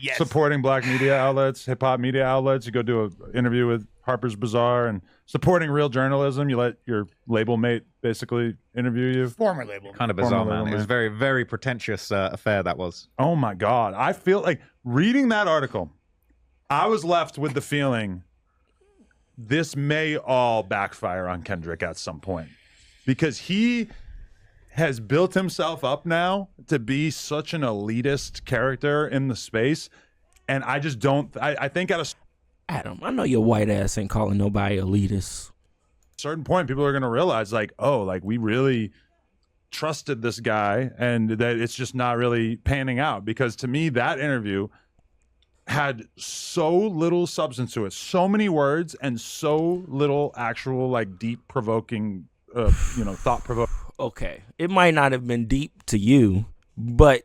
Yes. supporting black media outlets, hip hop media outlets. You go do an interview with Harper's Bazaar and supporting real journalism. You let your label mate basically interview you. Former label. Kind of bizarre, Former man. label It was mate. very, very pretentious affair that was. Oh my God. I feel like reading that article, I was left with the feeling this may all backfire on Kendrick at some point because he has built himself up now to be such an elitist character in the space. And I just don't, I think at a Adam, I know your white ass ain't calling nobody elitist. certain point, people are going to realize like, oh, like we really trusted this guy and that it's just not really panning out. Because to me, that interview had so little substance to it, so many words and so little actual like deep provoking, thought provoking. Okay, it might not have been deep to you, but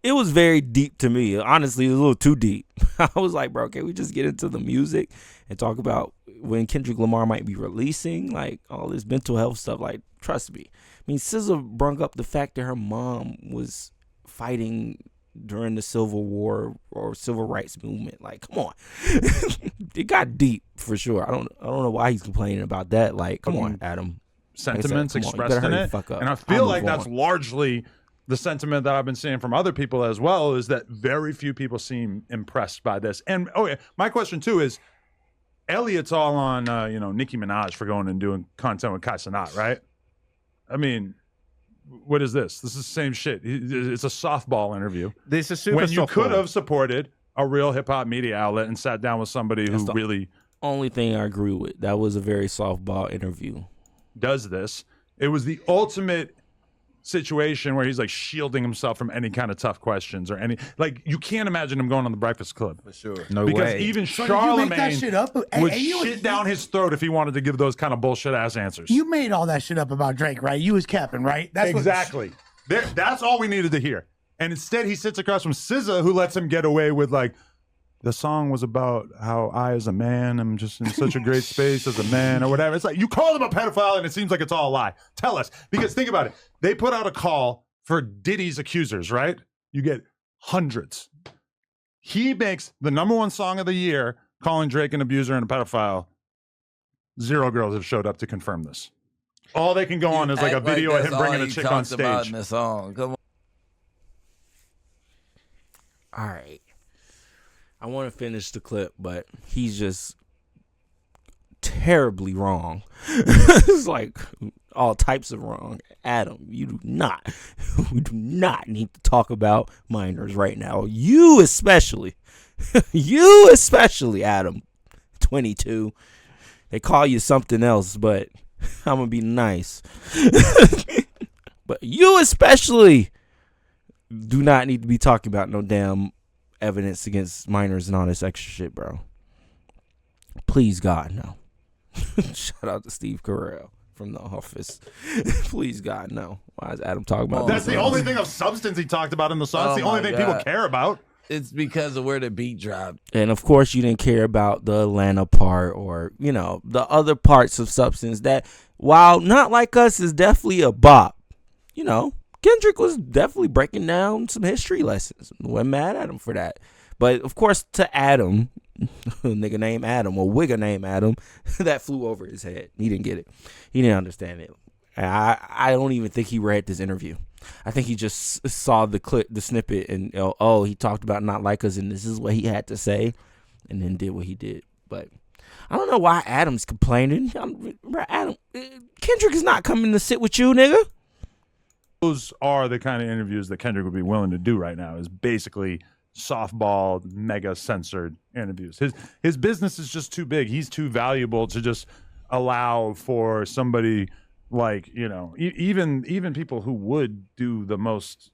it was very deep to me. Honestly, it was a little too deep. I was like, bro, can we just get into the music and talk about when Kendrick Lamar might be releasing, like all this mental health stuff? Like, trust me. I mean, SZA brung up the fact that her mom was fighting during the Civil War or Civil Rights movement. Like, come on. It got deep for sure. I don't know why he's complaining about that. Like, come on, Adam. Sentiments Like I said, come on, you expressed better in hurry the it. fuck up. And I I'll feel move like that's on. largely the sentiment that I've been seeing from other people as well, is that very few people seem impressed by this. And my question too is, Elliot's all on Nicki Minaj for going and doing content with Kai Cenat, right? I mean, what is this? This is the same shit. It's a softball interview. This is super When you softball. could have supported a real hip hop media outlet and sat down with somebody That's who the really only thing I agree with. That was a very softball interview. does this. It was the ultimate situation where he's like shielding himself from any kind of tough questions or any, like, you can't imagine him going on the Breakfast Club. For sure. No Because way. even So did you make that Charlemagne shit up? would And you- shit down his throat if he wanted to give those kind of bullshit ass answers. You made all that shit up about Drake, right? You was capping, right? That's Exactly. That's all we needed to hear. And instead, he sits across from SZA, who lets him get away with like, the song was about how I, as a man, am just in such a great space as a man or whatever. It's like, you call him a pedophile and it seems like it's all a lie. Tell us. Because think about it. They put out a call for Diddy's accusers, right? You get hundreds. He makes the #1 song of the year, calling Drake an abuser and a pedophile. 0 girls have showed up to confirm this. All they can go on is like a Act video of that's him bringing all a he chick on talks about stage. in the song. Come on. All right. I want to finish the clip, but he's just terribly wrong. It's like all types of wrong. Adam, we do not need to talk about minors right now. You especially, Adam, 22. They call you something else, but I'm gonna be nice. But you especially do not need to be talking about no damn evidence against minors and all this extra shit, bro. Please, God, no. Shout out to Steve Carell from The Office. Please, God, no. Why is Adam talking about That's this? the only thing of substance he talked about in the song. It's Oh the only my thing people God. care about. It's because of where the beat dropped. And of course, you didn't care about the Atlanta part or, the other parts of substance that, while Not Like Us is definitely a bop, Kendrick was definitely breaking down some history lessons. Wasn't mad at him for that. But of course, to Adam, a nigga named Adam, or wigger named Adam, that flew over his head. He didn't get it. He didn't understand it. And I don't even think he read this interview. I think he just saw the clip, the snippet, and he talked about Not Like Us, and this is what he had to say, and then did what he did. But I don't know why Adam's complaining. Adam, Kendrick is not coming to sit with you, nigga. Those are the kind of interviews that Kendrick would be willing to do right now, is basically softball, mega censored interviews. His business is just too big. He's too valuable to just allow for somebody like, even people who would do the most,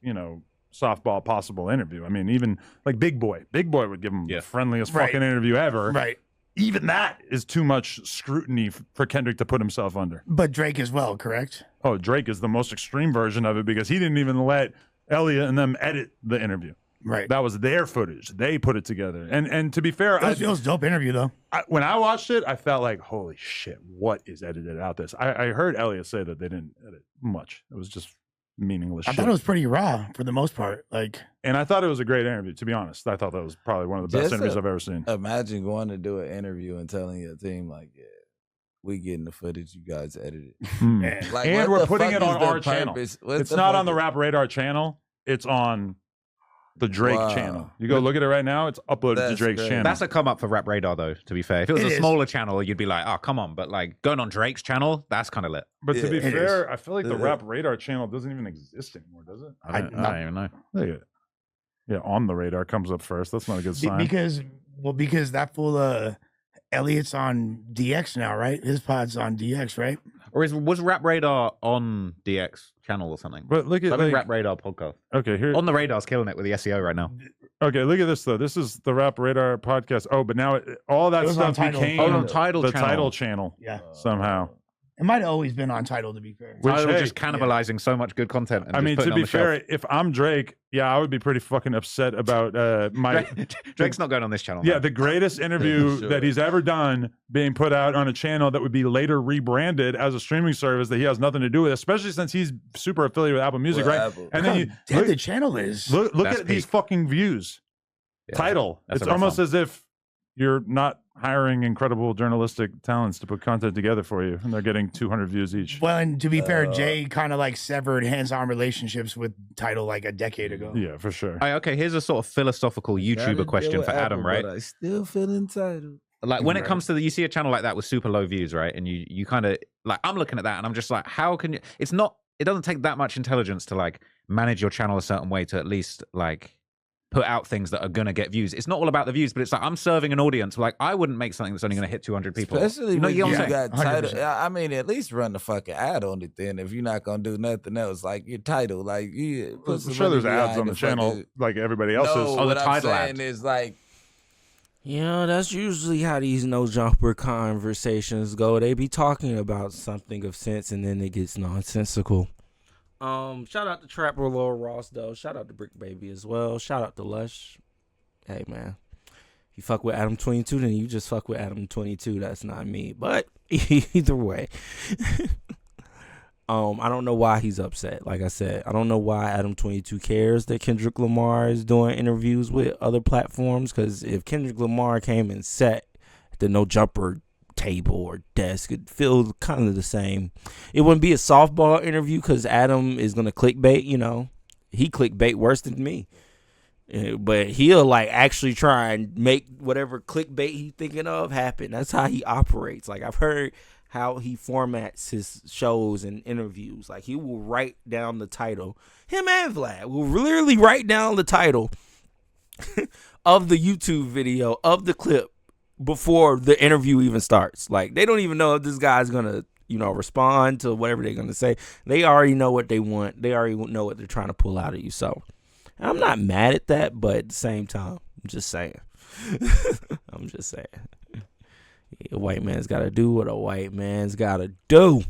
softball possible interview. I mean, even like Big Boy would give him the friendliest Right. fucking interview ever. Right. Even that is too much scrutiny for Kendrick to put himself under. But Drake as well, correct? Oh, Drake is the most extreme version of it because he didn't even let Elliot and them edit the interview. Right. That was their footage. They put it together. And to be fair, It was a dope interview, though. when I watched it, I felt like, holy shit, what is edited out this? I heard Elliot say that they didn't edit much. It was just meaningless I shit. thought it was pretty raw for the most part. Like, And I thought it was a great interview, to be honest. I thought that was probably one of the best Just interviews a- I've ever seen. Imagine going to do an interview and telling your team like, "Yeah, we getting the footage you guys edited." man. Like, And what we're the putting fuck it on is the our channel. purpose? What It's the not fuck on the is- Rap Radar channel. It's on the Drake Wow. channel. You go look at it right now. It's uploaded to That's Drake's great. channel. That's a come up for Rap Radar, though, to be fair. If it was It a is. smaller channel, you'd be like, oh, come on. But like going on Drake's channel, that's kind of lit. but to be Yeah, it fair, I feel like the Yeah. Rap Radar channel doesn't even exist anymore, does it? I don't even know. Look at it. Yeah, on the radar comes up first. That's not a good sign. Because that fool Elliot's on DX now, right? His pod's on DX, right? Or was Rap Radar on DX channel or something? But look at I mean, like, Rap Radar podcast. okay, here. On the Radar's killing it with the SEO right now. Okay, look at this though. This is the Rap Radar podcast. Oh, but now all that It was on stuff Tidal. became Oh, on Tidal the channel. title channel Yeah. somehow. It might have always been on Tidal, to be fair. Which, Tidal hey, just cannibalizing so much good content. And I just mean, putting to it on be the shelf. fair, if I'm Drake, yeah, I would be pretty fucking upset about my Drake's not going on this channel. yeah man. the greatest interview Sure. that he's ever done being put out on a channel that would be later rebranded as a streaming service that he has nothing to do with, especially since he's super affiliated with Apple Music, With right? Apple. And Look then how you dead look, the channel is. look That's at these peak. fucking views. Yeah. Title. That's It's a rough almost one. as if you're not hiring incredible journalistic talents to put content together for you, and they're getting 200 views each. Well, and to be fair, Uh, Jay kind of like severed hands-on relationships with Tidal like a decade ago. Yeah, for sure. Okay, here's a sort of philosophical Gotta YouTuber deal question with for Adam, Apple, right? but I still feel entitled. Like when it Right. comes to you see a channel like that with super low views, right? And you kind of like I'm looking at that and I'm just like, how can you? It doesn't take that much intelligence to like manage your channel a certain way to at least like put out things that are gonna get views. It's not all about the views, but it's like I'm serving an audience. Like I wouldn't make something that's only gonna hit 200 people. Especially you know, when you know you what I'm saying? got title. 100%. I mean, at least run the fucking ad on it then. If you're not gonna do nothing else, like your title, like you. I'm sure there's ads on the channel like everybody else's. No, Oh, the what I'm title saying ad. is like Yeah, that's usually how these no jumper conversations go. They be talking about something of sense and then it gets nonsensical. Shout out to Trapper Lil Ross though. Shout out to Brick Baby as well. Shout out to Lush. Hey man. If you fuck with Adam 22, then you just fuck with Adam 22. That's not me. But either way. I don't know why he's upset. Like I said, I don't know why Adam 22 cares that Kendrick Lamar is doing interviews with other platforms. Because if Kendrick Lamar came and sat at the no jumper table or desk, it'd feel kind of the same. It wouldn't be a softball interview because Adam is gonna clickbait. You know, he clickbait worse than me. But he'll like actually try and make whatever clickbait he's thinking of happen. That's how he operates. Like I've heard how he formats his shows and interviews. Like he will write down the title. Him and Vlad will literally write down the title of the YouTube video of the clip before the interview even starts. Like they don't even know if this guy's gonna, respond to whatever they're gonna say. They already know what they want. They already know what they're trying to pull out of you. So I'm not mad at that, but at the same time, I'm just saying. I'm just saying. A white man's got to do what a white man's got to do.